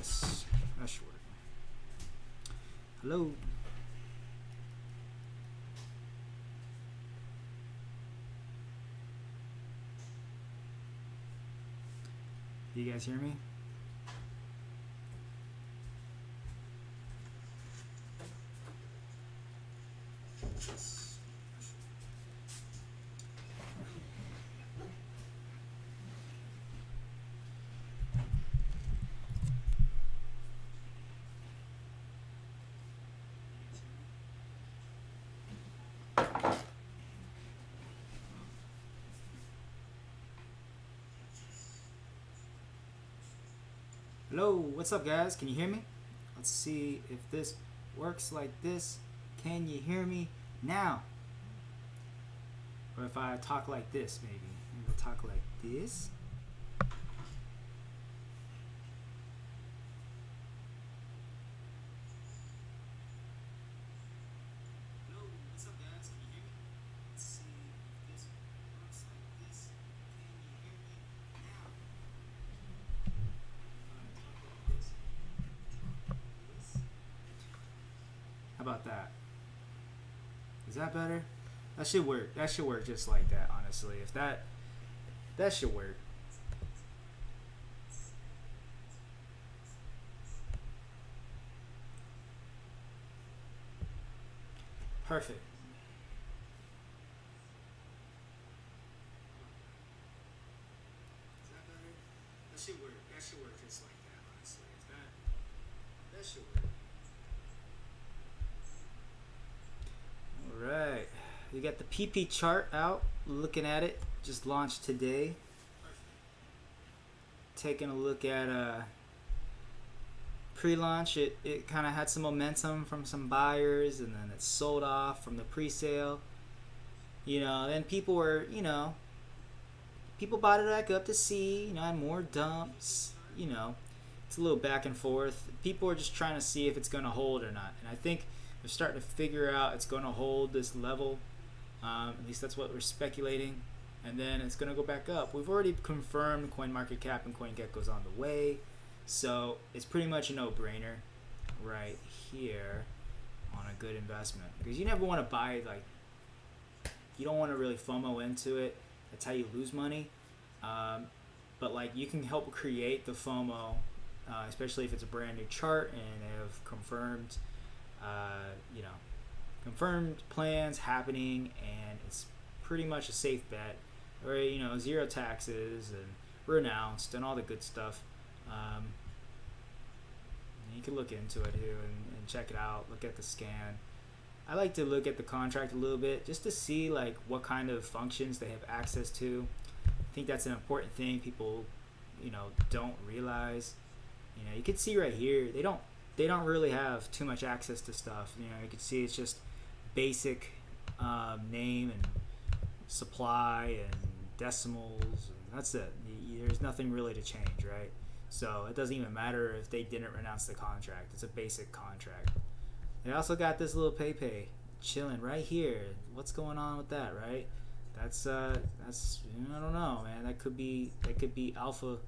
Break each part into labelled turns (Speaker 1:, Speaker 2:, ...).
Speaker 1: Yes, that should work. Hello. You guys hear me? Hello, what's up guys? Can you hear me? Let's see if this works like this. Can you hear me now? Or if I talk like this, maybe. Maybe I'll talk like this. Hello, what's up guys? Can you hear me? Let's see if this works like this. Can you hear me now? How about that? Is that better? That should work. That should work just like that, honestly. If that should work. Perfect. Is that better? That should work. That should work just like that, honestly. If that should work. Alright, we got the PP chart out, looking at it, just launched today. Taking a look at pre-launch, it kind of had some momentum from some buyers, and then it sold off from the pre-sale. You know, then people were, people bought it back up to see, and more dumps, it's a little back and forth. People are just trying to see if it's going to hold or not, and I think they're starting to figure out it's going to hold this level. At least that's what we're speculating. And then it's going to go back up. We've already confirmed CoinMarketCap and CoinGecko's on the way. So it's pretty much a no-brainer right here on a good investment. Because you never want to buy, you don't want to really FOMO into it. That's how you lose money. But you can help create the FOMO, especially if it's a brand new chart and they have confirmed confirmed plans happening, and it's pretty much a safe bet, or zero taxes and renounced and all the good stuff. You can look into it here and check it out, look at the scan. I like to look at the contract a little bit just to see what kind of functions they have access to. I think that's an important thing people don't realize. You can see right here they don't really have too much access to stuff. You can see it's just basic name and supply and decimals, and that's it. There's nothing really to change, right? So it doesn't even matter if they didn't renounce the contract. It's a basic contract. They also got this little PayPay chilling right here. What's going on with that, right? That's I don't know, man. That could be alpha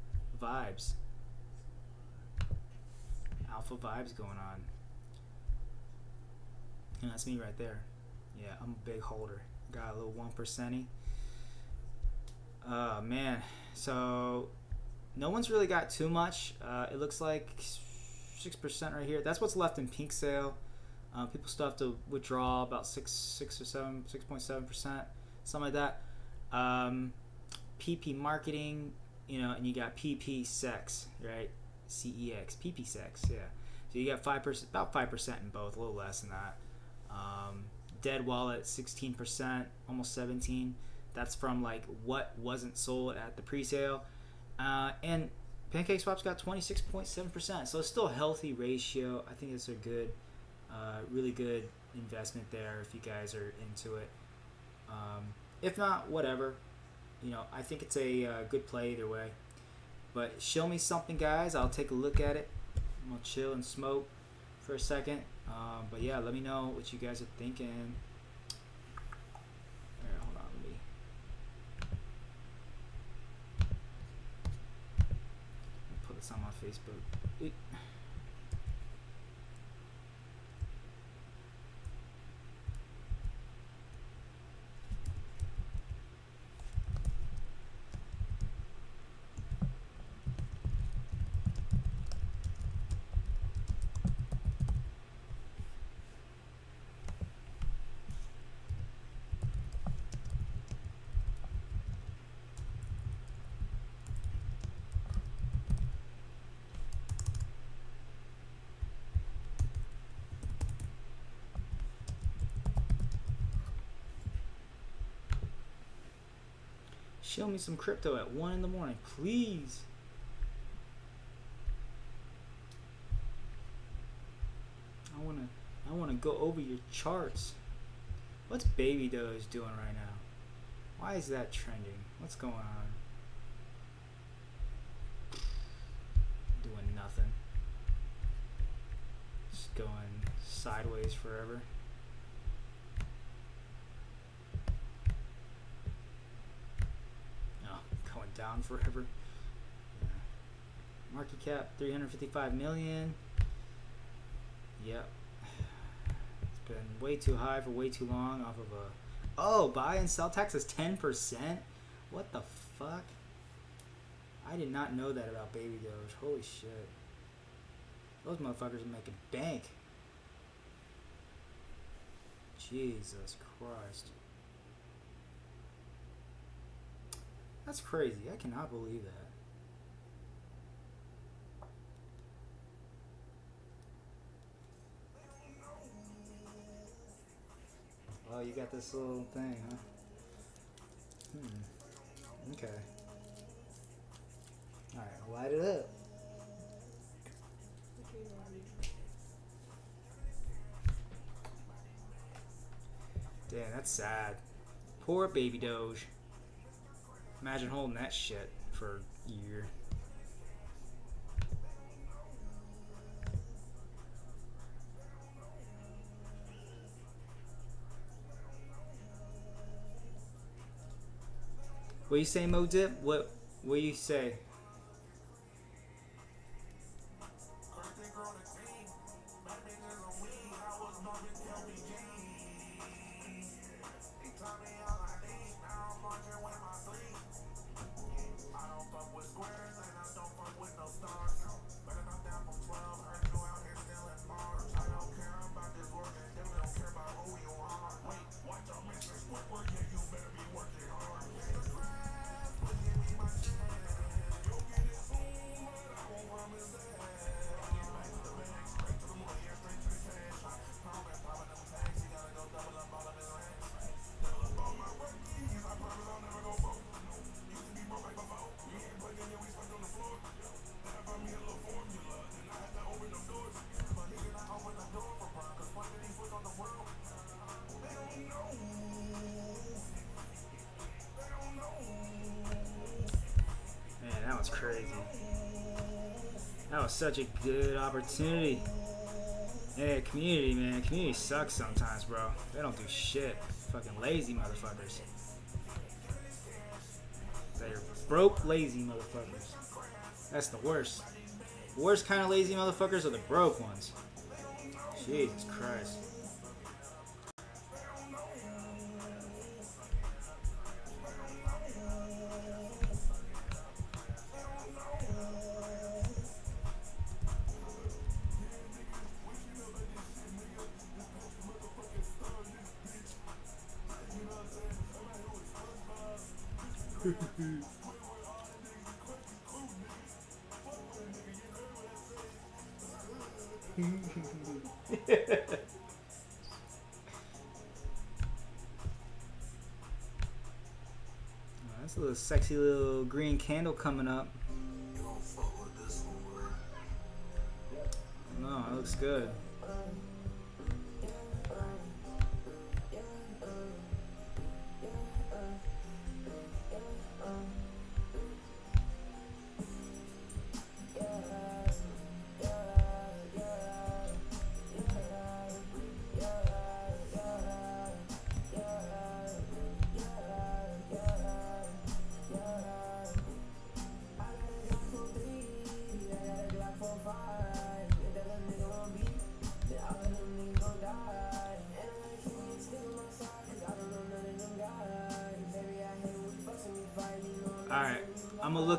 Speaker 1: vibes. Alpha vibes going on. And that's me right there. Yeah, I'm a big holder. Got a little 1%y. Oh man. So no one's really got too much. It looks like 6% right here. That's what's left in peak sale. People still have to withdraw about 6.7%, something like that. PP marketing, and you got PP sex, right? CEX, PP sex, yeah. So you got 5%, about 5% in both, a little less than that. Dead wallet, 16%, almost 17. That's from what wasn't sold at the pre-sale. And PancakeSwap's got 26.7%, so it's still a healthy ratio. I think it's a good, really good investment there if you guys are into it. If not, whatever. I think it's a good play either way. But show me something, guys. I'll take a look at it. I'm gonna chill and smoke for a second. But yeah, let me know what you guys are thinking. Here, hold on, let me put this on my Facebook. Show me some crypto at 1 in the morning, please. I wanna go over your charts. What's Baby Doge doing right now? Why is that trending? What's going on? Doing nothing. Just going sideways forever. Oh, going down forever. Yeah. Market cap 355 million. Yep. It's been way too high for way too long off of a... Oh, buy and sell tax is 10%? What the fuck? I did not know that about Baby Doge. Holy shit. Those motherfuckers are making bank. Jesus Christ. That's crazy. I cannot believe that. Oh, you got this little thing, huh? Okay. Alright, I'll light it up. Damn, that's sad. Poor Baby Doge. Imagine holding that shit for a year. What you say, Mo Dip? What you say? That was crazy. That was such a good opportunity. Yeah, community, man. Community sucks sometimes, bro. They don't do shit. Fucking lazy motherfuckers. They're broke, lazy motherfuckers. That's the worst. The worst kind of lazy motherfuckers are the broke ones. Jesus Christ. That's a little sexy little green candle coming up. No, it looks good.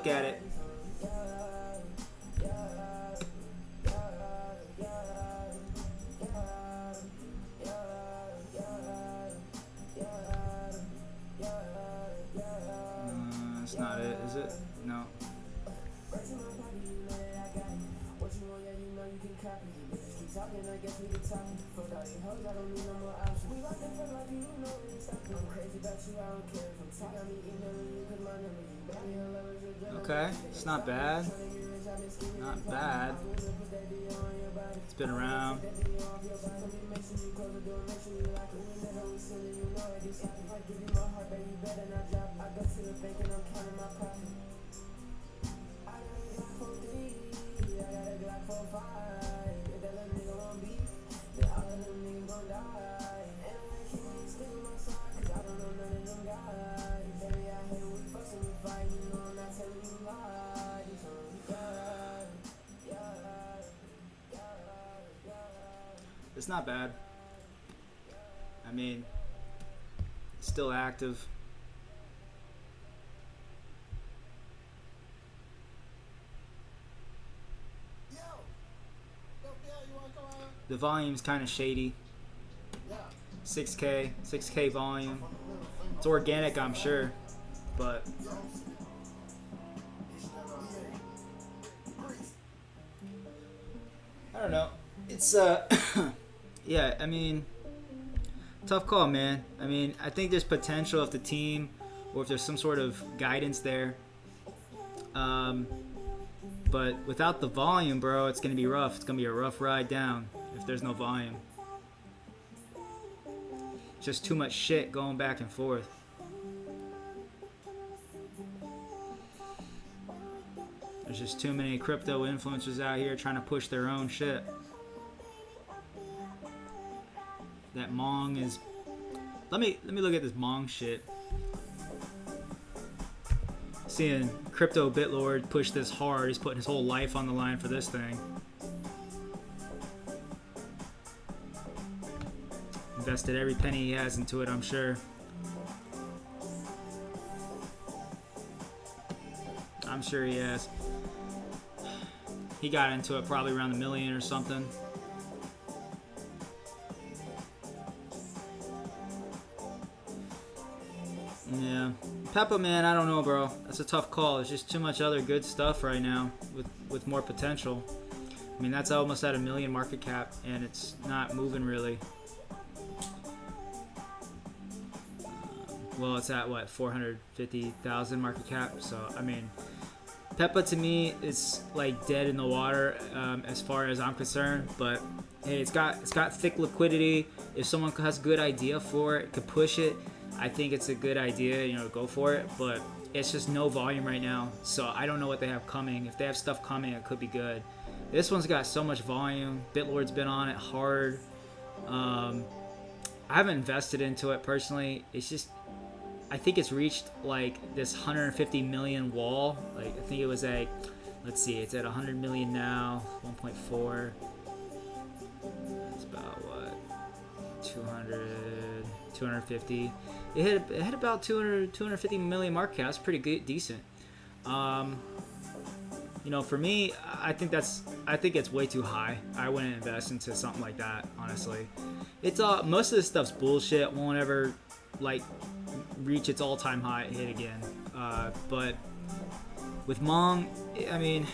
Speaker 1: look at it. That's not it, is it? No. Okay, it's not bad. Not bad. It's been around. It's not bad. I mean, it's still active. The volume's kind of shady. 6K volume. It's organic, I'm sure, but I don't know. It's yeah, I mean, tough call, man. I mean, I think there's potential if the team or if there's some sort of guidance there. But without the volume, bro, it's going to be rough. It's going to be a rough ride down if there's no volume. Just too much shit going back and forth. There's just too many crypto influencers out here trying to push their own shit. That Mong is... Let me look at this Mong shit. Seeing Crypto Bitlord push this hard. He's putting his whole life on the line for this thing. Invested every penny he has into it, I'm sure. I'm sure he has. He got into it probably around $1 million or something. Yeah. Peppa, man, I don't know, bro. That's a tough call. There's just too much other good stuff right now with more potential. I mean, that's almost at $1 million market cap, and it's not moving really. Well, it's at, what, 450,000 market cap? So, I mean, Peppa to me is like dead in the water as far as I'm concerned. But hey, it's got thick liquidity. If someone has a good idea for it, could push it, I think it's a good idea, you know, go for it. But it's just no volume right now, so I don't know what they have coming. If they have stuff coming, it could be good. This one's got so much volume. Bitlord's been on it hard. I haven't invested into it personally. It's just, I think it's reached like this 150 million wall. Like, I think it was at, let's see, it's at 100 million now, 1.4. It's about what, 200, 250. It hit about 250 million market cap. That's pretty good, decent. You know, for me, I think it's way too high. I wouldn't invest into something like that, honestly. It's most of this stuff's bullshit. Won't ever like reach its all-time high hit again. But with Mong, I mean,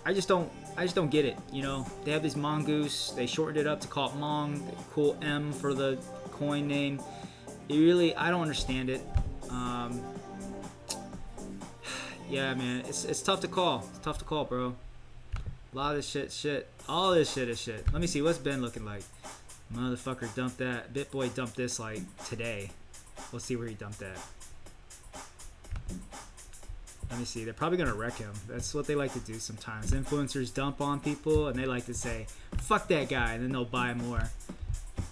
Speaker 1: I just don't get it. You know, they have this Mongoose. They shortened it up to call it Mong. Cool M for the coin name. I don't understand it. Yeah, man, it's tough to call. It's tough to call, bro. A lot of this shit. All this shit is shit. Let me see, what's Ben looking like? Motherfucker dumped that. BitBoy dumped this like today. We'll see where he dumped that. Let me see. They're probably gonna wreck him. That's what they like to do sometimes. Influencers dump on people and they like to say, "Fuck that guy," and then they'll buy more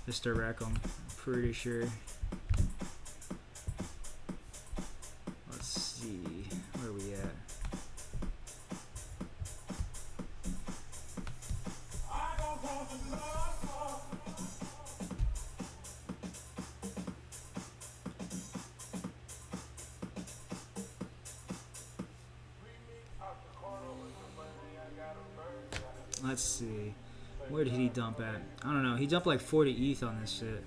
Speaker 1: just to wreck them. I'm pretty sure. Let's see. Where are we at? Let's see. Where did he dump at? I don't know. He dumped like 40 ETH on this shit.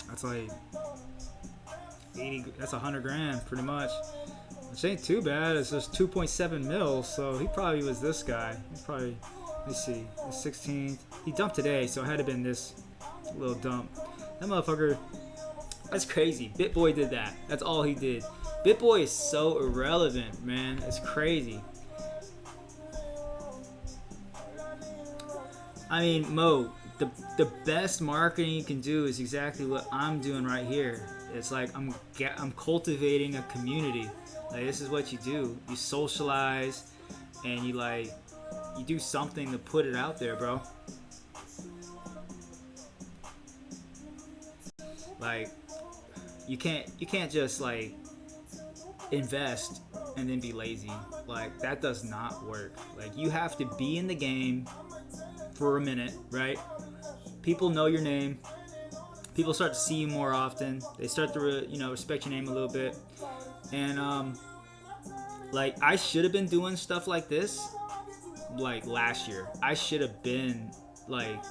Speaker 1: That's like 80. That's 100 grand, pretty much. Which ain't too bad. It's just 2.7 mil. So he probably was this guy. He's probably. Let's see. The 16th. He dumped today, so it had to have been this little dump. That motherfucker. That's crazy. BitBoy did that. That's all he did. BitBoy is so irrelevant, man. It's crazy. I mean, Mo, the best marketing you can do is exactly what I'm doing right here. It's like I'm cultivating a community. Like, this is what you do. You socialize, and you do something to put it out there, bro. Like, you can't just like invest and then be lazy. Like, that does not work. Like, you have to be in the game for a minute, right? People know your name. People start to see you more often. They start to respect your name a little bit. And like, I should have been doing stuff like this like last year. I should have been like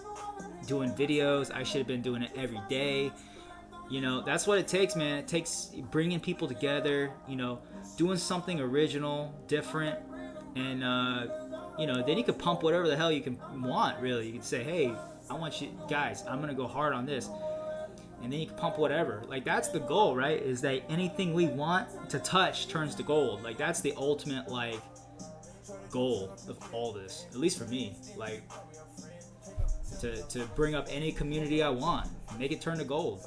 Speaker 1: doing videos. I should have been doing it every day. That's what it takes, man. It takes bringing people together, doing something original, different, and then you can pump whatever the hell you can want. Really, you can say, hey, I want you guys, I'm gonna go hard on this, and then you can pump whatever. Like, that's the goal, right? Is that anything we want to touch turns to gold. Like, that's the ultimate like goal of all this, at least for me. Like, to bring up any community I want, make it turn to gold.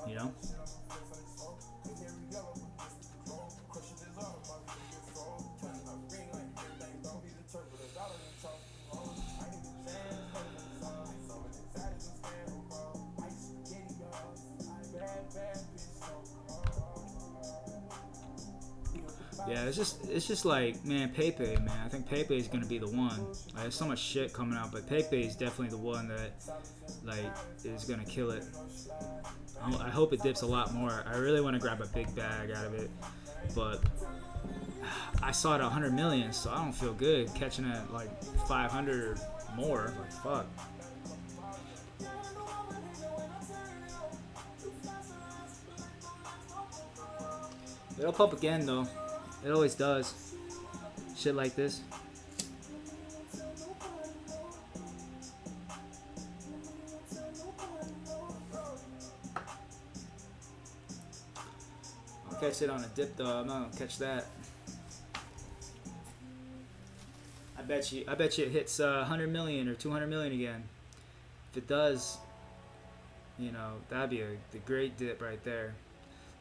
Speaker 1: Yeah, it's just like, man, PayPay, man. I think PayPay is gonna be the one. Like, there's so much shit coming out, but PayPay is definitely the one that like is gonna kill it. I hope it dips a lot more. I really want to grab a big bag out of it, but I saw it at 100 million, so I don't feel good catching it like 500 or more. Like, fuck. It'll pump again though. It always does. Shit like this. I'll catch it on a dip though. I'm not gonna catch that. I bet you it hits 100 million or 200 million again. If it does, that'd be the great dip right there.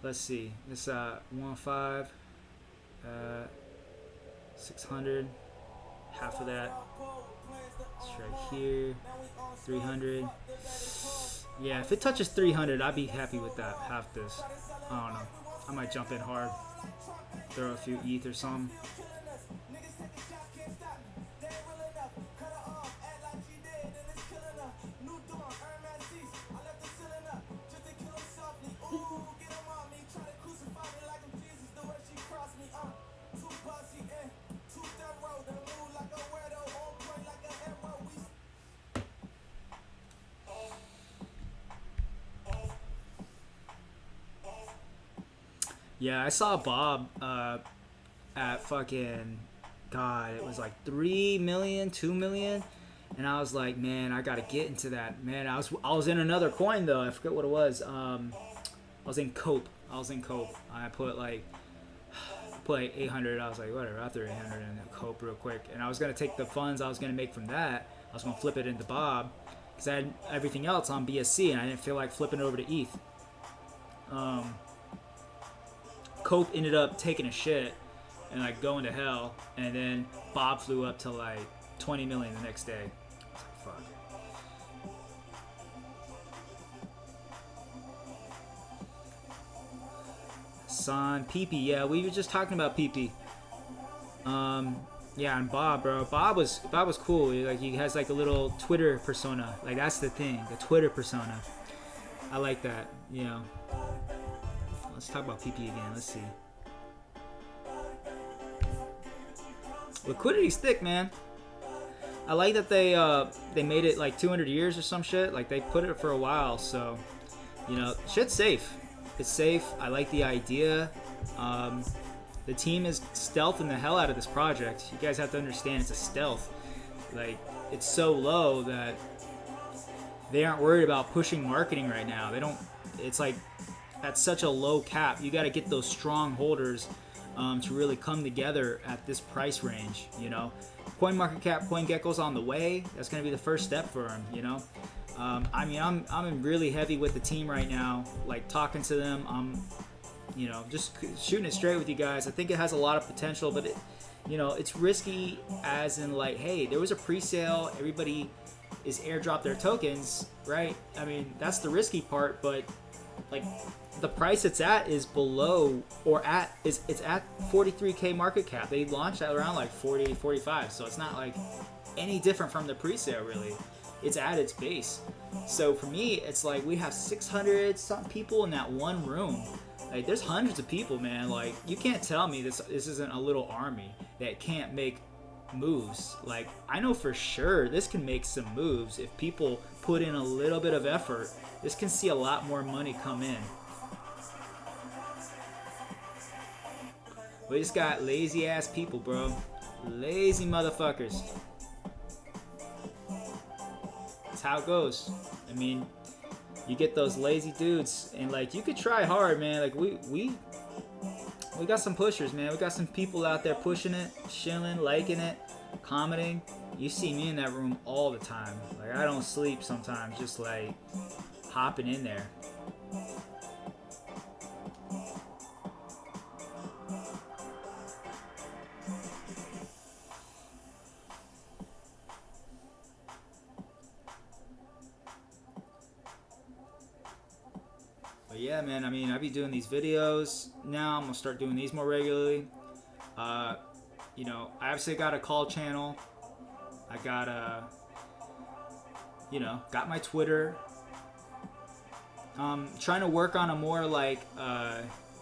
Speaker 1: Let's see. This 1.5. 600, half of that. It's right here. 300. Yeah, if it touches 300, I'd be happy with that. Half this. I don't know. I might jump in hard. Throw a few ETH or something. Yeah, I saw Bob at fucking, God, it was like 3 million, 2 million, and I was like, man, I gotta get into that. Man, I was in another coin though. I forget what it was. I was in Cope. I put like 800. I was like, whatever, I threw 800 in Cope real quick, and I was gonna take the funds I was gonna make from that. I was gonna flip it into Bob because I had everything else on BSC, and I didn't feel like flipping it over to ETH. Cope ended up taking a shit and like going to hell, and then Bob flew up to like 20 million the next day. I was like, fuck. Son, PP, yeah, we were just talking about PP. Yeah, and Bob, bro. Bob was cool. He has like a little Twitter persona. Like, that's the thing, the Twitter persona. I like that, Let's talk about PP again. Let's see. Liquidity's thick, man. I like that they made it like 200 years or some shit. Like they put it for a while, so you know, shit's safe. It's safe. I like the idea. The team is stealthing the hell out of this project. You guys have to understand it's a stealth. Like it's so low that they aren't worried about pushing marketing right now. They don't. It's like at such a low cap. You got to get those strong holders to really come together at this price range. You know, CoinMarketCap, CoinGecko's on the way. That's going to be the first step for them. You know, I mean, I'm really heavy with the team right now. Like talking to them. I'm, you know, just shooting it straight with you guys. I think it has a lot of potential, but it, you know, it's risky as in like, hey, there was a pre-sale. Everybody is airdrop their tokens, right? I mean, that's the risky part, but like the price it's at is below or at is it's at 43k market cap. They launched at around like 40, 45, so it's not like any different from the pre-sale really. It's at its base. So for me, it's like we have 600 something people in that one room. Like there's hundreds of people, man. Like you can't tell me this isn't a little army that can't make moves. Like I know for sure this can make some moves if people put in a little bit of effort. This can see a lot more money come in. We just got lazy ass people, bro. Lazy motherfuckers. That's how it goes. I mean, you get those lazy dudes, and like you could try hard, man. Like we got some pushers, man. We got some people out there pushing it, shilling, liking it, commenting. You see me in that room all the time. Like I don't sleep sometimes, just like hopping in there. But yeah, man, I mean, I be doing these videos now. I'm gonna start doing these more regularly. You know, I obviously got a call channel. I got you know, got my Twitter. Trying to work on a more like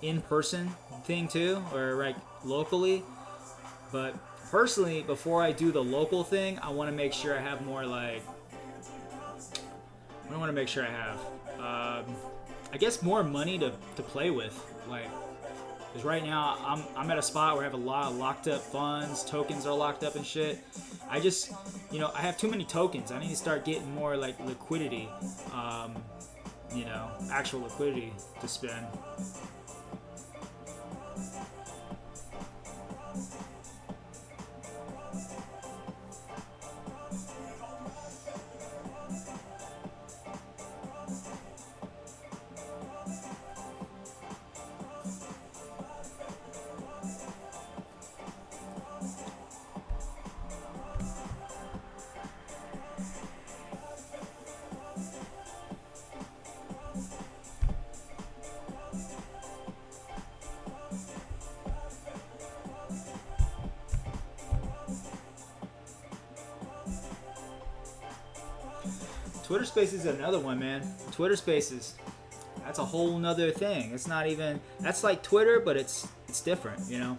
Speaker 1: in-person thing too, or like locally. But personally, before I do the local thing, I want to make sure I have more like. I want to make sure I have. I guess more money to play with, like, because right now I'm at a spot where I have a lot of locked up funds, tokens are locked up and shit. I just, you know, I have too many tokens. I need to start getting more like liquidity, you know, actual liquidity to spend. Twitter Spaces is another one, man. Twitter Spaces, that's a whole nother thing. It's not even, that's like Twitter, but it's different, you know?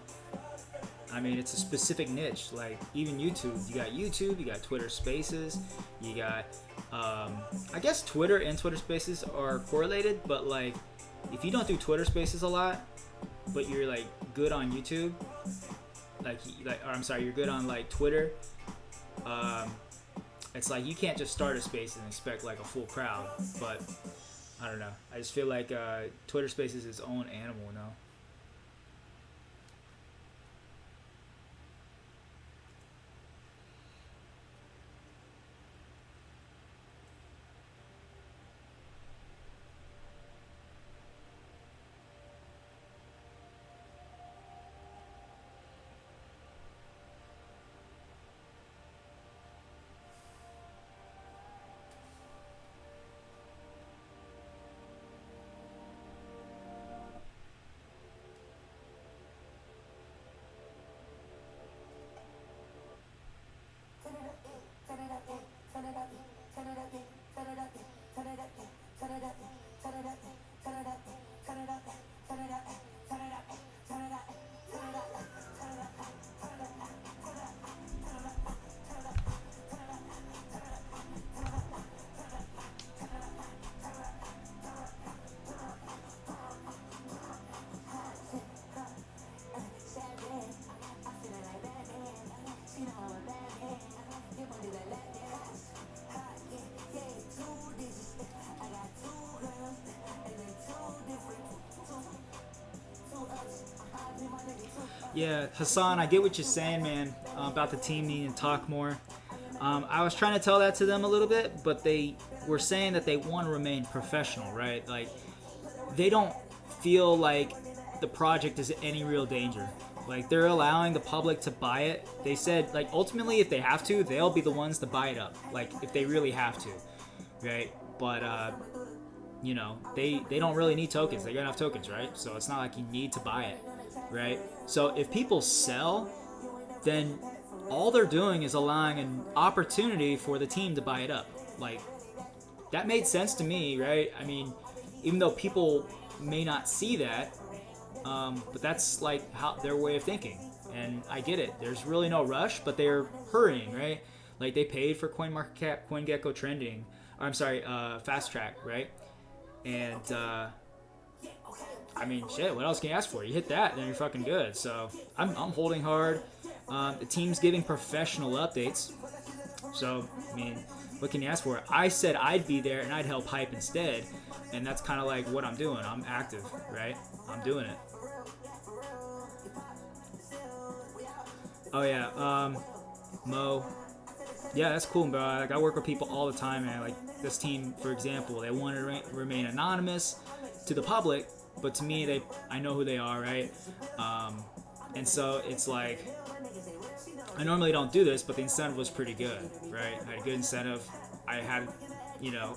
Speaker 1: I mean, it's a specific niche. Like even YouTube, you got Twitter Spaces, you got, I guess Twitter and Twitter Spaces are correlated, but like if you don't do Twitter Spaces a lot, but you're like good on YouTube, or I'm sorry, you're good on like Twitter, it's like you can't just start a space and expect like a full crowd. But I don't know. I just feel like Twitter Space is its own animal, you know? Yeah, Hassan, I get what you're saying, man, about the team needing to talk more. I was trying to tell that to them a little bit, but they were saying that they want to remain professional, right? Like, they don't feel like the project is in any real danger. Like, they're allowing the public to buy it. They said, like, ultimately, if they have to, they'll be the ones to buy it up. Like, if they really have to, right? But, they don't really need tokens. They got enough tokens, right? So it's not like you need to buy it, right? So if people sell, then all they're doing is allowing an opportunity for the team to buy it up. Like, that made sense to me, right? I mean, even though people may not see that, but that's like how their way of thinking, and I get it. There's really no rush, but they're hurrying, right? Like, they paid for CoinMarketCap, CoinGecko trending. Or, I'm sorry, Fast Track, right? And I mean, shit. What else can you ask for? You hit that, then you're fucking good. So I'm holding hard. The team's giving professional updates. So I mean, what can you ask for? I said I'd be there and I'd help hype instead, and that's kind of like what I'm doing. I'm active, right? I'm doing it. Oh yeah, Mo. Yeah, that's cool, bro. Like, I work with people all the time, man. Like, this team, for example, they want to remain anonymous to the public, but to me, I know who they are, right? And so it's like, I normally don't do this, but the incentive was pretty good, right? I had a good incentive. I had,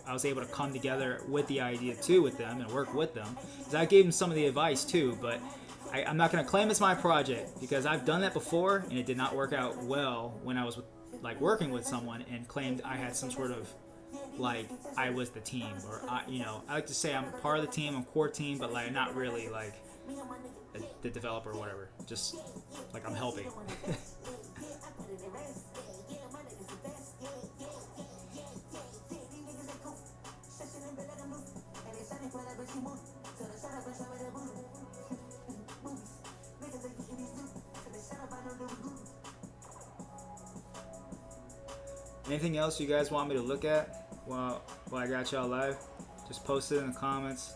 Speaker 1: I was able to come together with the idea too with them and work with them. Because I gave them some of the advice too, but I'm not going to claim it's my project because I've done that before and it did not work out well when I was working with someone and claimed I had some sort of, like, I was the team, or I like to say I'm part of the team, I'm core team, but like not really like the developer or whatever. Just like I'm helping. Anything else you guys want me to look at while I got y'all live? Just post it in the comments.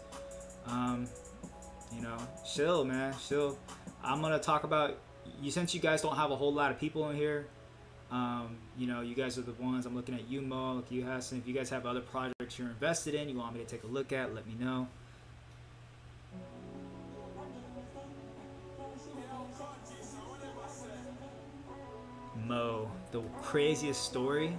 Speaker 1: Shill, man, Shill. I'm gonna talk about you since you guys don't have a whole lot of people in here. You guys are the ones. I'm looking at you, Mo, look at you, Hassan. If you guys have other projects you're invested in, you want me to take a look at, let me know. Mo, the craziest story.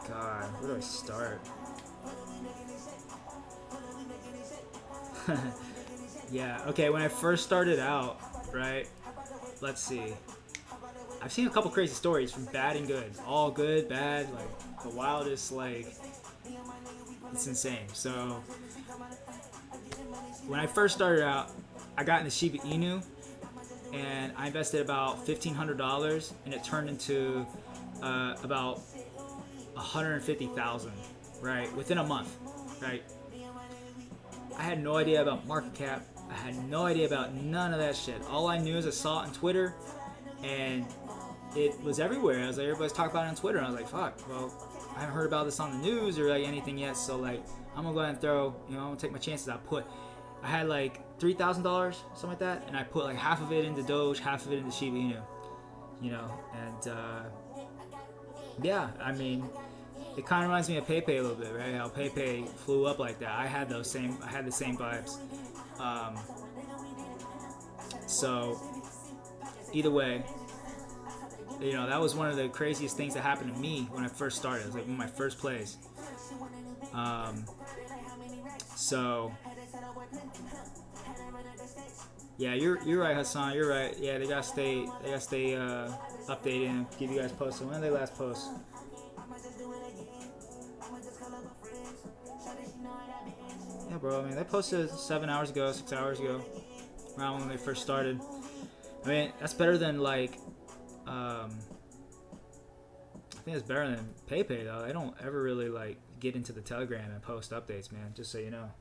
Speaker 1: God, where do I start? Yeah, okay, when I first started out, right? Let's see. I've seen a couple crazy stories from bad and good. All good, bad, like the wildest, like, it's insane. So when I first started out, I got into Shiba Inu and I invested about $1,500 and it turned into about 150,000, right, within a month, right? I had no idea about market cap. I had no idea about none of that shit. All I knew is I saw it on Twitter and it was everywhere. I was like, everybody's talking about it on Twitter. And I was like, fuck, well, I haven't heard about this on the news or like anything yet. So like, I'm gonna go ahead and I'm gonna take my chances. I had like $3,000, something like that. And I put like half of it into Doge, half of it into Shiba Inu, and yeah, I mean, it kind of reminds me of PayPay a little bit, right? How PayPay flew up like that. I had the same vibes. So either way, that was one of the craziest things that happened to me when I first started. It was like one of my first plays. So yeah, you're right, Hassan. You're right. Yeah, they gotta stay updated and give you guys posts. When did they last post? Yeah, bro. I mean, they posted 7 hours ago, 6 hours ago, around when they first started. I mean, that's better than like, I think it's better than PayPay though. They don't ever really like get into the Telegram and post updates, man. Just so you know.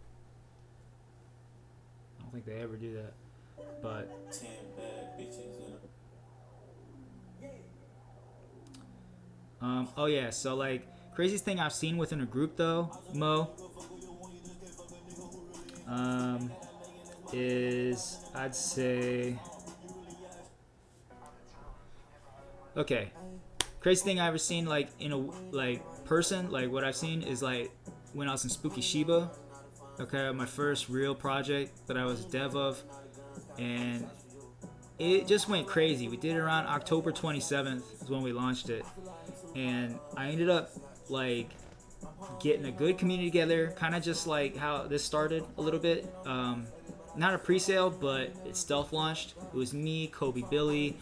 Speaker 1: I don't think they ever do that. But
Speaker 2: 10 bad bitches,
Speaker 1: oh yeah, so like Craziest thing I've seen within a group though, Mo, um, is I'd say, okay, crazy thing I ever seen like in a like person, like what I've seen is like when I was in Spooky Shiba. Okay, my first real project that I was a dev of, and it just went crazy. We did it around October 27th is when we launched it, and I ended up like getting a good community together, kind of just like how this started a little bit. Not a pre-sale, but it stealth launched. It was me, Kobe, Billy.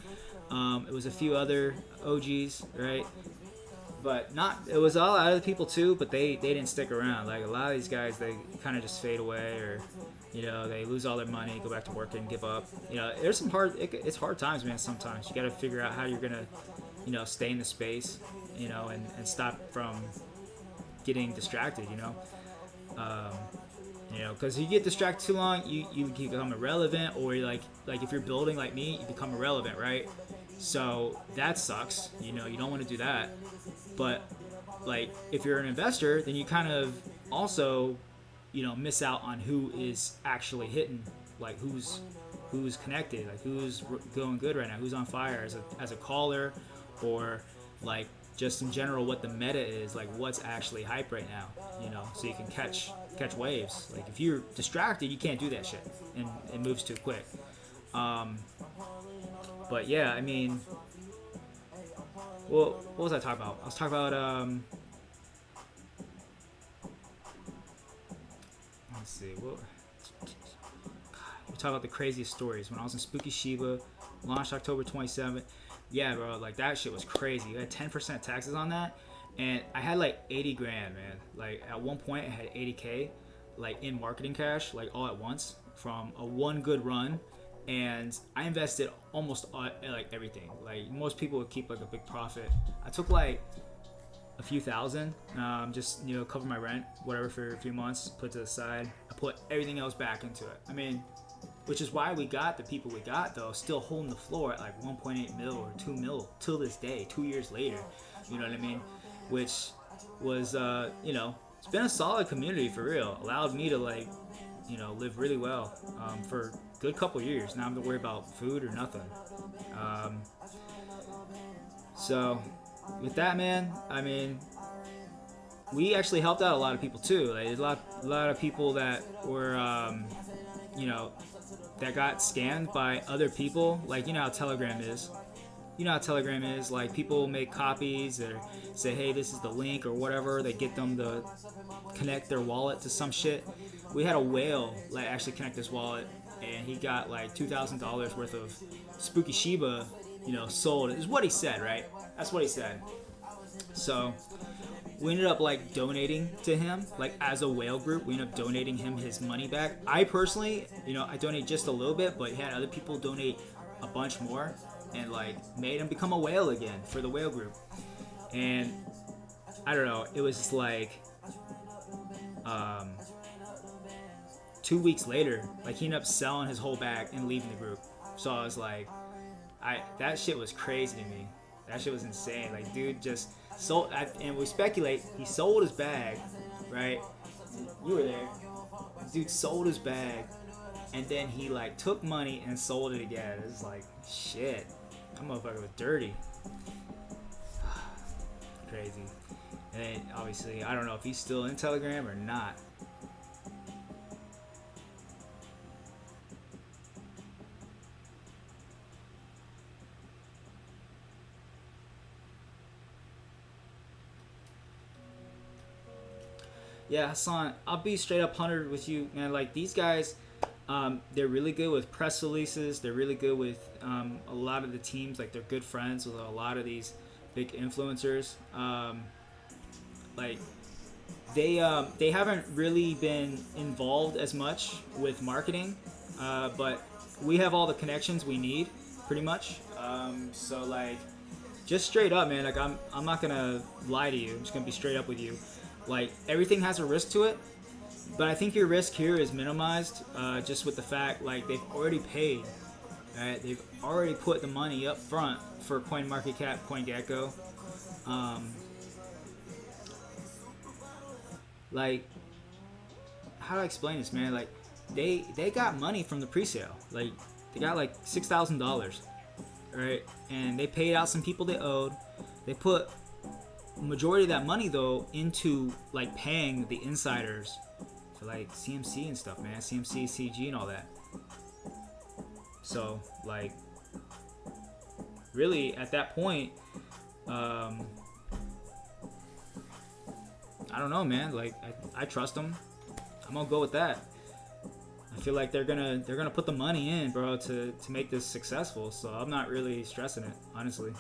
Speaker 1: It was a few other OGs, right? But not, it was all other people too, but they didn't stick around. Like a lot of these guys, they kind of just fade away, or they lose all their money, go back to work and give up. There's some it's hard times, man. Sometimes you got to figure out how you're gonna stay in the space, and stop from getting distracted, because you get distracted too long, you become irrelevant, or like if you're building like me, you become irrelevant, right? So that sucks. You don't want to do that. But like if you're an investor, then you kind of also miss out on who is actually hitting, like who's connected, like who's going good right now, who's on fire as a caller, or like just in general what the meta is, like what's actually hype right now, so you can catch waves. Like if you're distracted, you can't do that shit, and it moves too quick. But yeah, I mean, well, what was I talking about? I was talking about let's see, what we're talking about the craziest stories. When I was in Spooky Shiba, launched October 27th. Yeah, bro, like that shit was crazy. You had 10% taxes on that, and I had like 80 grand, man. Like at one point, I had 80K, like in marketing cash, like all at once from a one good run, and I invested almost like everything. Like most people would keep like a big profit. I took like a few thousand, just cover my rent, whatever, for a few months, put to the side. I put everything else back into it. I mean, which is why we got the people we got, though, still holding the floor at like 1.8 mil or 2 mil till this day, 2 years later. You know what I mean? Which was, it's been a solid community for real. Allowed me to like, live really well for a good couple years. Now I'm not worried about food or nothing. So with that, man, I mean, we actually helped out a lot of people too. Like a lot of people that were, that got scammed by other people. Like, how Telegram is. Like, people make copies or say, hey, this is the link or whatever. They get them to connect their wallet to some shit. We had a whale like actually connect his wallet, and he got like $2,000 worth of Spooky Shiba, sold. Is what he said, right? That's what he said. So we ended up like donating to him, like as a whale group. We ended up donating him his money back. I personally, I donate just a little bit, but he had other people donate a bunch more, and like made him become a whale again for the whale group. And I don't know, it was just like 2 weeks later, like he ended up selling his whole bag and leaving the group. So I was like, that shit was crazy to me. That shit was insane. Like, dude just sold, and we speculate he sold his bag, right? You were there. Dude sold his bag, and then he like took money and sold it again. It's like, shit, that motherfucker was dirty. Crazy. And then obviously, I don't know if he's still in Telegram or not. Yeah, Hassan, I'll be straight up 100 with you, man. Like, these guys, they're really good with press releases. They're really good with a lot of the teams. Like, they're good friends with a lot of these big influencers. Like, they haven't really been involved as much with marketing, but we have all the connections we need, pretty much. So, like, just straight up, man. Like, I'm not gonna lie to you. I'm just gonna be straight up with you. Like, everything has a risk to it, but I think your risk here is minimized, just with the fact, like, they've already paid, right? They've already put the money up front for CoinMarketCap, CoinGecko, Like, how do I explain this, man? Like, they got money from the pre-sale. Like, they got like $6,000, right? And they paid out some people they owed. They put majority of that money though into like paying the insiders for like CMC and stuff, man. CMC, CG, and all that. So like, really at that point, I don't know, man. Like I trust them. I'm gonna go with that. I feel like they're gonna put the money in, bro, to make this successful. So I'm not really stressing it, honestly.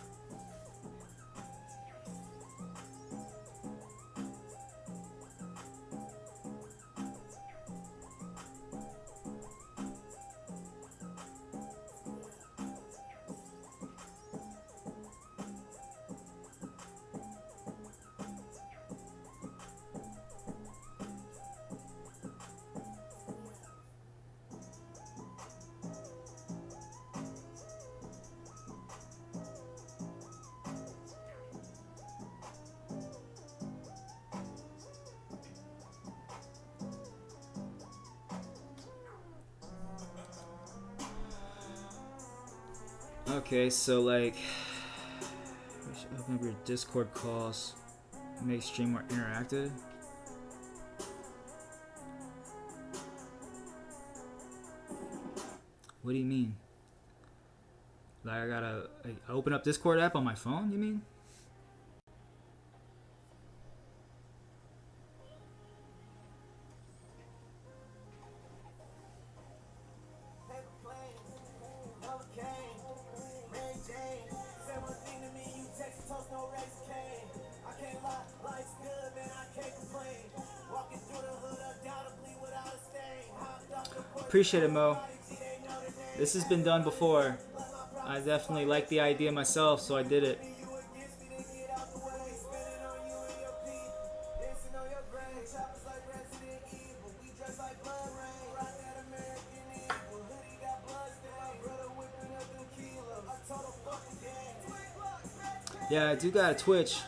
Speaker 1: Okay, so like, open up your Discord calls, make stream more interactive. What do you mean? Like I gotta open up Discord app on my phone? You mean? Appreciate it, Mo. This has been done before. I definitely like the idea myself, so I did it. Yeah, I do got a Twitch.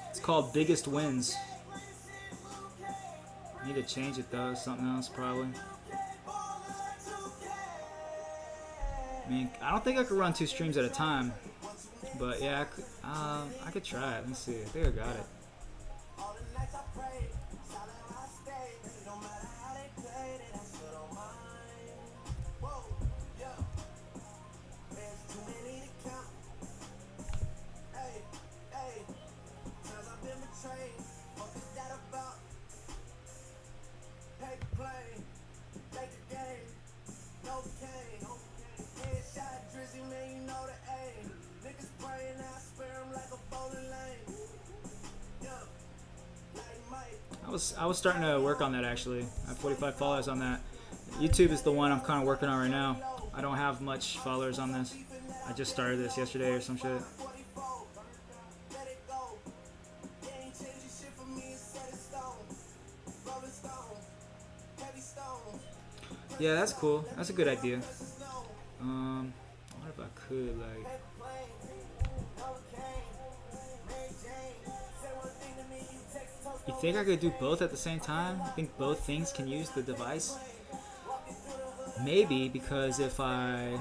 Speaker 1: It's called Biggest Wins. Need to change it though, something else probably. I mean, I don't think I could run 2 streams at a time, but yeah, I could try it. Let's see. I think I got it. I was starting to work on that actually. I have 45 followers on that. YouTube is the one I'm kind of working on right now. I don't have much followers on this. I just started this yesterday or some shit. Yeah, that's cool. That's a good idea. What if I could like... You think I could do both at the same time? I think both things can use the device? Maybe, because if I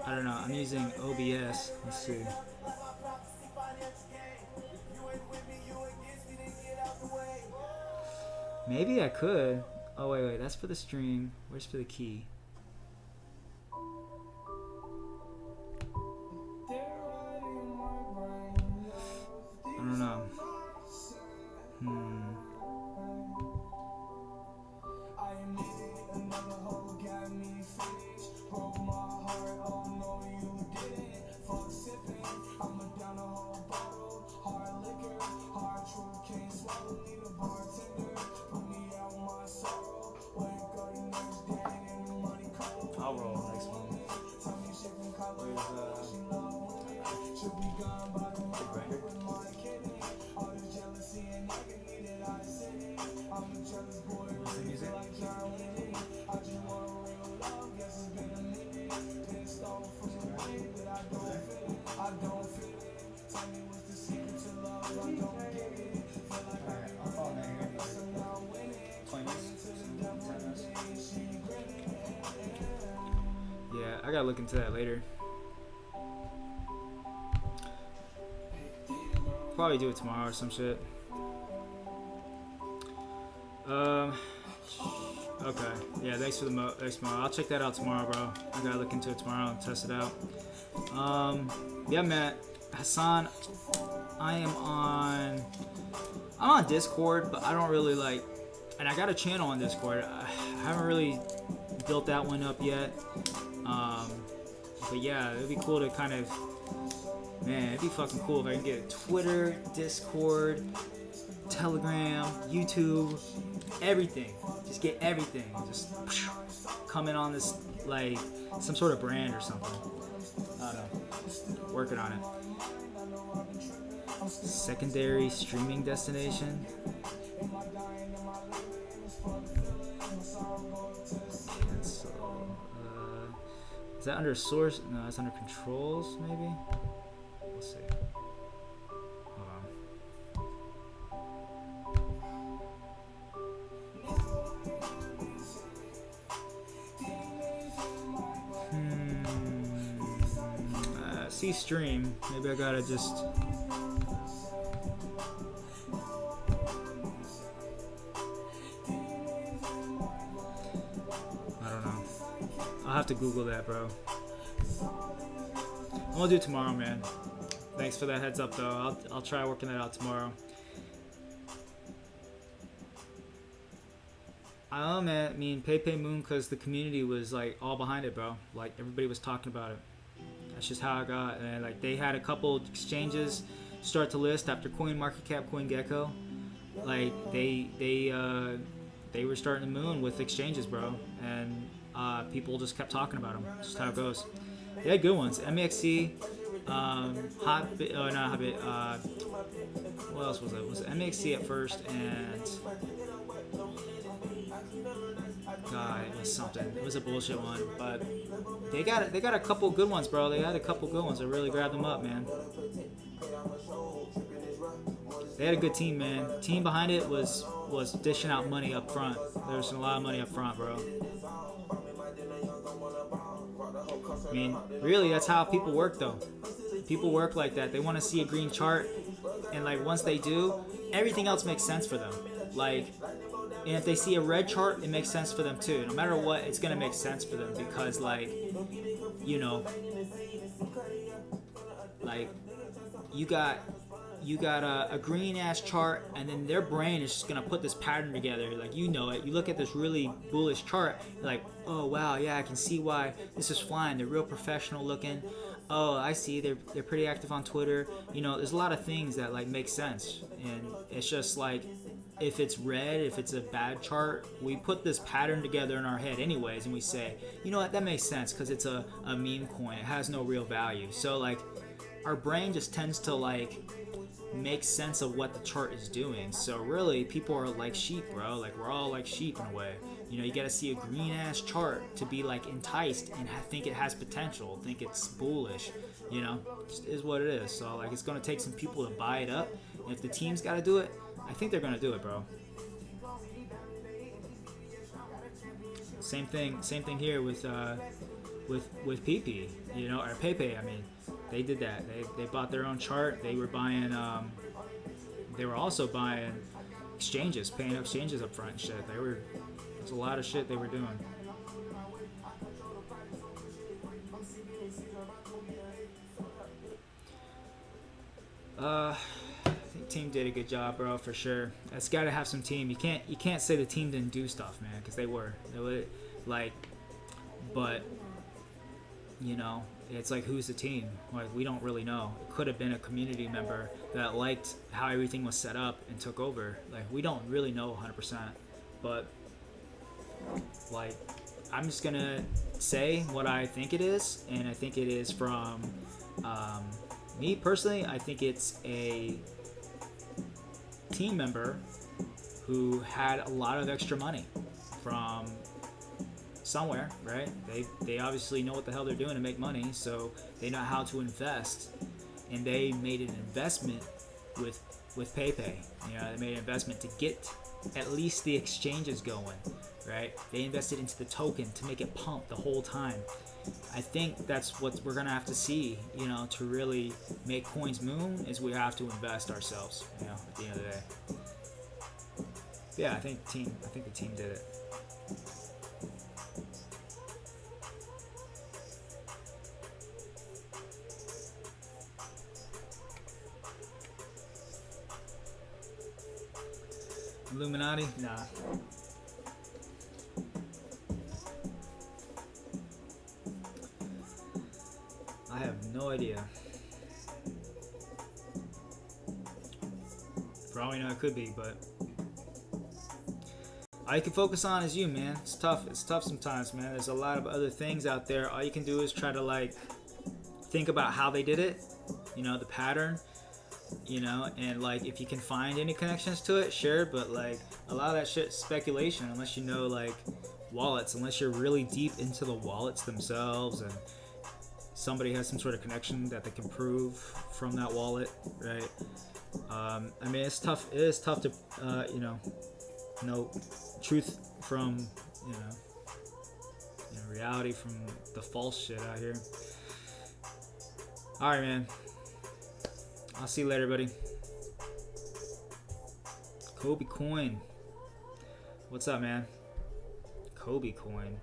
Speaker 1: don't know, I'm using OBS. Let's see. Maybe I could. Oh, wait, that's for the stream. Where's for the key? I don't know. I'll roll next one. Where's the music? I gotta look into that later. Probably do it tomorrow or some shit. Okay. Yeah, thanks for the thanks, Mo. I'll check that out tomorrow, bro. I gotta look into it tomorrow and test it out. Yeah, Matt. Hassan, I'm on Discord, but I don't really like, and I got a channel on Discord. I haven't really built that one up yet. But yeah, it'd be cool to kind of, man, it'd be fucking cool if I can get Twitter, Discord, Telegram, YouTube, everything. Just get everything. Just come in on this, like, some sort of brand or something. I don't know. Working on it. Secondary streaming destination. Cancel. Is that under source? No, it's under controls, maybe? Let's see. Hold on. See stream. Maybe I gotta just. I'll have to Google that, bro. I'm gonna do it tomorrow, man. Thanks for that heads up, though. I'll try working that out tomorrow. I don't know, man. I mean, Pepe Moon, because the community was like all behind it, bro. Like everybody was talking about it. That's just how I got. And like they had a couple exchanges start to list after CoinMarketCap, CoinGecko. Like they were starting to moon with exchanges, bro. And people just kept talking about them. Just how it goes. They had good ones. MEXC, Hotbit. Oh, not Hotbit. What else was it? Was it MEXC at first and God, it was something. It was a bullshit one, but they got a couple good ones, bro. They had a couple good ones. I really grabbed them up, man. They had a good team, man. The team behind it was dishing out money up front. There was a lot of money up front, bro. I mean, really, that's how people work, though. People work like that. They want to see a green chart, and like once they do, everything else makes sense for them. Like, and if they see a red chart, it makes sense for them too. No matter what, it's gonna make sense for them because, like, you know, like you got a green ass chart, and then their brain is just gonna put this pattern together. Like, you know it. You look at this really bullish chart, you're like, oh wow, yeah, I can see why this is flying. They're real professional looking. Oh, I see. They're pretty active on Twitter. You know, there's a lot of things that like make sense, and it's just like, if it's red, if it's a bad chart, we put this pattern together in our head anyways, and we say, you know what, that makes sense because it's a meme coin. It has no real value. So like, our brain just tends to like make sense of what the chart is doing. So really, people are like sheep, bro. Like, we're all like sheep in a way. You know, you got to see a green ass chart to be like enticed and think it has potential, think it's bullish. You know, it just is what it is. So like, it's gonna take some people to buy it up. And if the team's got to do it, I think they're gonna do it, bro. Same thing here with PP, you know, or Pepe. I mean, they did that. They bought their own chart. They were buying. They were also buying exchanges, paying exchanges up front and shit. There's a lot of shit they were doing. I think team did a good job, bro, for sure. It's got to have some team. You can't say the team didn't do stuff, man, because they were like, but you know, it's like, who's the team? Like, we don't really know. It could have been a community member that liked how everything was set up and took over. Like, we don't really know 100%, but like, I'm just gonna say what I think it is, and I think it is from me personally. I think it's a team member who had a lot of extra money from somewhere, right? They obviously know what the hell they're doing to make money, so they know how to invest, and they made an investment with Pepe. You know, they made an investment to get at least the exchanges going, right? They invested into the token to make it pump the whole time. I think that's what we're gonna have to see, you know, to really make coins move, is we have to invest ourselves, you know, at the end of the day. Yeah, I think the team did it. Illuminati? Nah. I have no idea. For all we know, it could be, but all you can focus on is you, man. It's tough. It's tough sometimes, man. There's a lot of other things out there. All you can do is try to like think about how they did it, you know, the pattern, you know, and like if you can find any connections to it, sure. But like a lot of that shit's speculation, unless you know like wallets, unless you're really deep into the wallets themselves and somebody has some sort of connection that they can prove from that wallet, right? I mean, it's tough. It is tough to, you know truth from, you know, reality from the false shit out here. All right, man. I'll see you later, buddy. Kobe Coin. What's up, man? Kobe Coin.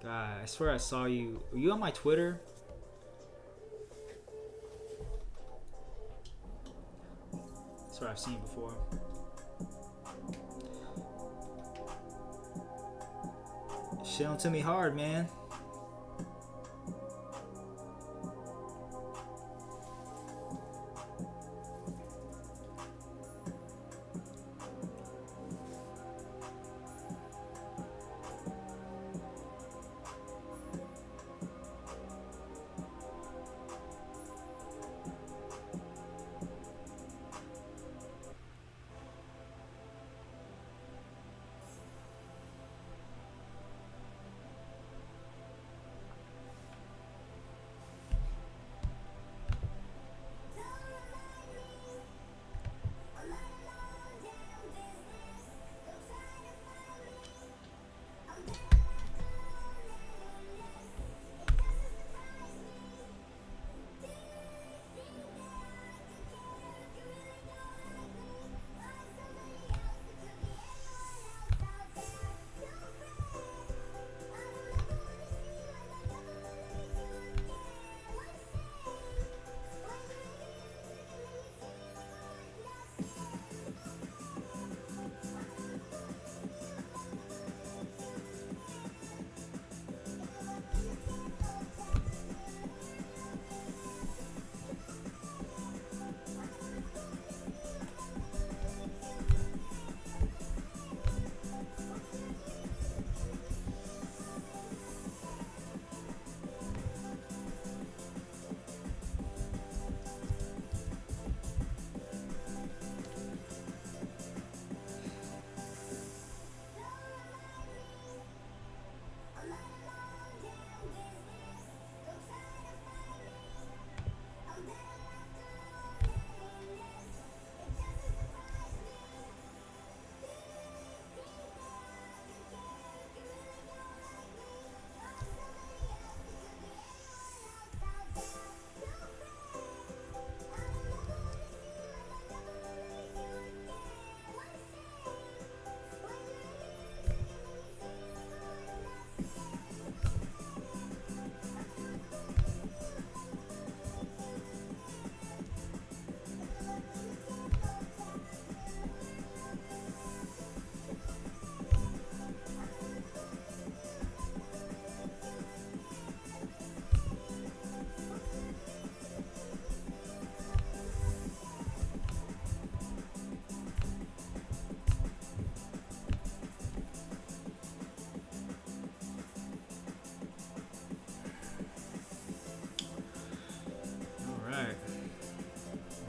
Speaker 1: God, I swear I saw you. Were you on my Twitter? I swear I've seen you before. Shilling to me hard, man.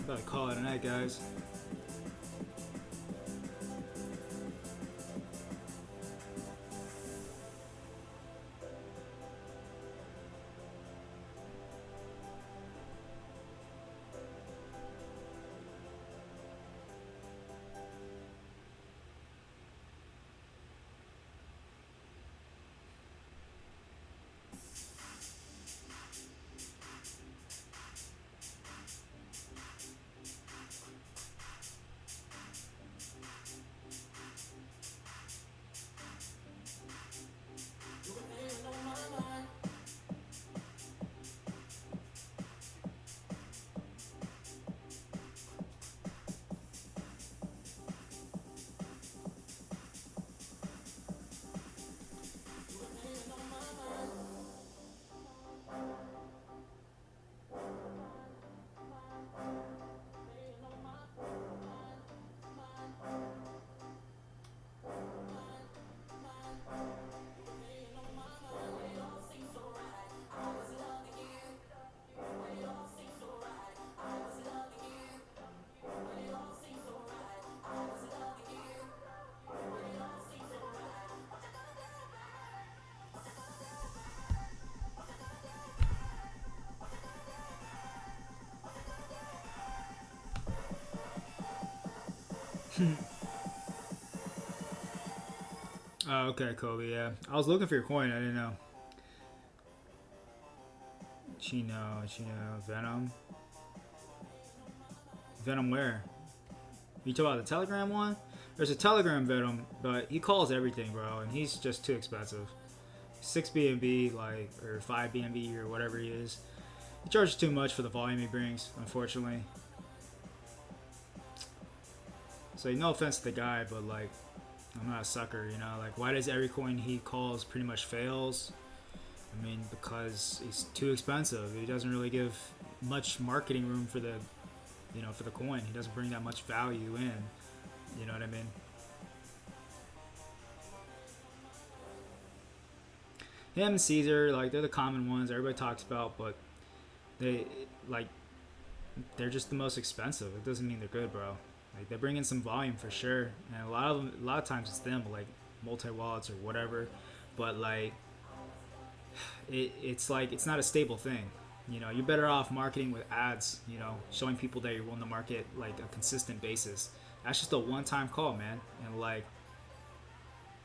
Speaker 1: About to call it a night, guys. Oh, okay, Kobe. Yeah, I was looking for your coin. I didn't know. Chino, Venom. Venom where? You talk about the Telegram one? There's a Telegram Venom, but he calls everything, bro, and he's just too expensive. 6 BNB, like, or 5 BNB, or whatever he is. He charges too much for the volume he brings, unfortunately. So, no offense to the guy, but, like, I'm not a sucker, you know? Like, why does every coin he calls pretty much fails? I mean, because he's too expensive. He doesn't really give much marketing room for the, you know, for the coin. He doesn't bring that much value in. You know what I mean? Him and Caesar, like, they're the common ones everybody talks about, but they, like, they're just the most expensive. It doesn't mean they're good, bro. Like, they bring in some volume for sure, and a lot of times it's them, like multi wallets or whatever. But like, it's like it's not a stable thing. You know, you're better off marketing with ads. You know, showing people that you're willing to market like a consistent basis. That's just a one-time call, man. And like,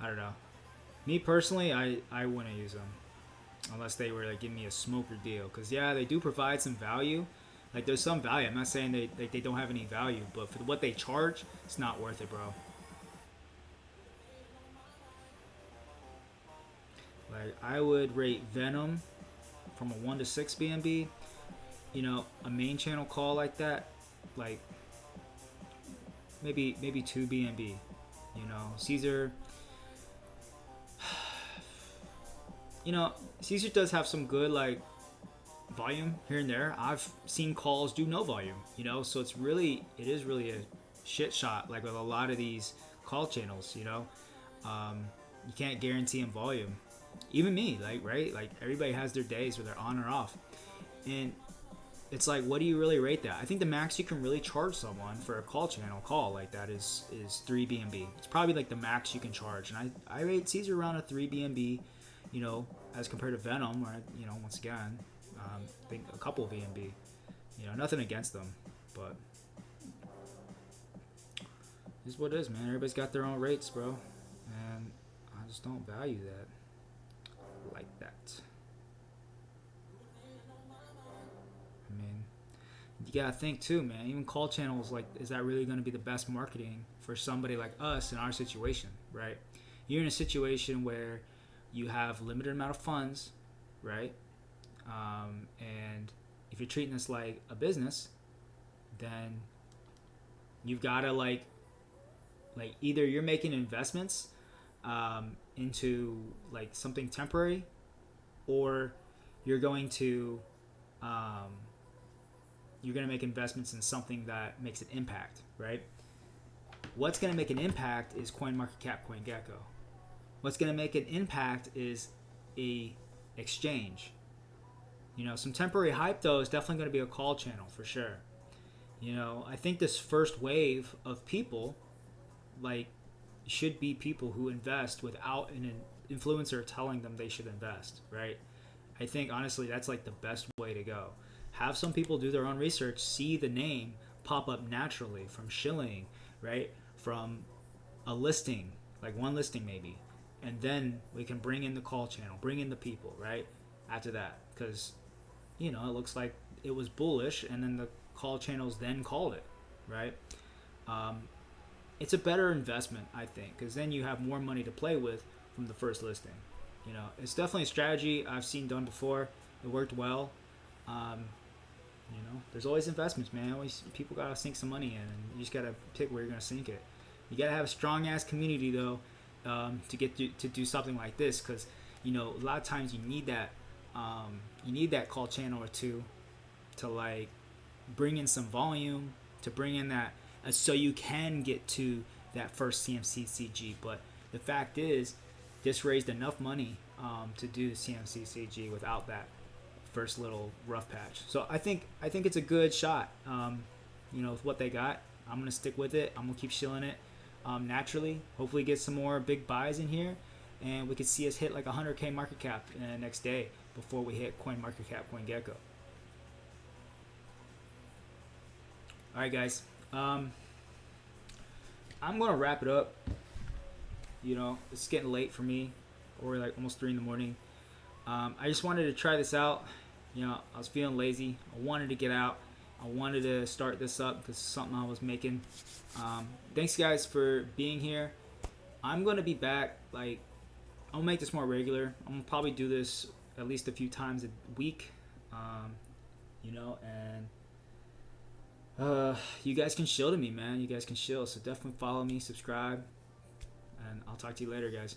Speaker 1: I don't know. Me personally, I wouldn't use them unless they were like giving me a smoker deal. Cause yeah, they do provide some value. Like there's some value. I'm not saying they don't have any value, but for what they charge, it's not worth it, bro. Like I would rate Venom from a 1 to 6 BNB. You know, a main channel call like that, like maybe 2 BNB. You know, Caesar. You know, Caesar does have some good like volume here and there. I've seen calls do no volume, you know, so it is really a shit shot like with a lot of these call channels, you know. You can't guarantee them volume. Even me, like, right? Like everybody has their days where they're on or off. And it's like, what do you really rate that? I think the max you can really charge someone for a call channel call like that is 3 BNB. It's probably like the max you can charge. And I rate Caesar around a 3 BNB, you know, as compared to Venom, where, you know, once again, I think a couple BNB. You know, nothing against them, but this is what it is, man. Everybody's got their own rates, bro. And I just don't value that like that. I mean, you gotta think too, man. Even call channels, like, is that really gonna be the best marketing for somebody like us in our situation, right? You're in a situation where you have limited amount of funds, right? And if you're treating this like a business, then you've got to like either you're making investments into like something temporary, or you're going to make investments in something that makes an impact, right? What's going to make an impact is CoinMarketCap, CoinGecko. What's going to make an impact is a exchange. You know, some temporary hype though is definitely going to be a call channel for sure. You know, I think this first wave of people like should be people who invest without an influencer telling them they should invest, right? I think honestly that's like the best way to go. Have some people do their own research, see the name pop up naturally from shilling, right? From a listing, like one listing maybe. And then we can bring in the call channel, bring in the people, right? After that, because you know, it looks like it was bullish, and then the call channels then called it, right? It's a better investment, I think, because then you have more money to play with from the first listing. You know, it's definitely a strategy I've seen done before. It worked well. You know, there's always investments, man. Always people gotta sink some money in, and you just gotta pick where you're gonna sink it. You gotta have a strong ass community though, to get to do something like this, because you know a lot of times you need that call channel or two to like bring in some volume, to bring in that so you can get to that first CMCCG. But the fact is, this raised enough money to do the CMCCG without that first little rough patch. So I think it's a good shot. You know, with what they got, I'm gonna stick with it. I'm gonna keep shilling it naturally. Hopefully, get some more big buys in here, and we could see us hit like 100K market cap next day before we hit CoinMarketCap, CoinGecko. All right, guys. I'm gonna wrap it up. You know, it's getting late for me, or like almost 3 in the morning. I just wanted to try this out. You know, I was feeling lazy. I wanted to get out. I wanted to start this up because it's something I was making. Thanks guys for being here. I'm gonna be back. Like, I'll make this more regular. I'm gonna probably do this at least a few times a week. You know, and you guys can shill to me, man. You guys can shill. So definitely follow me, subscribe, and I'll talk to you later, guys.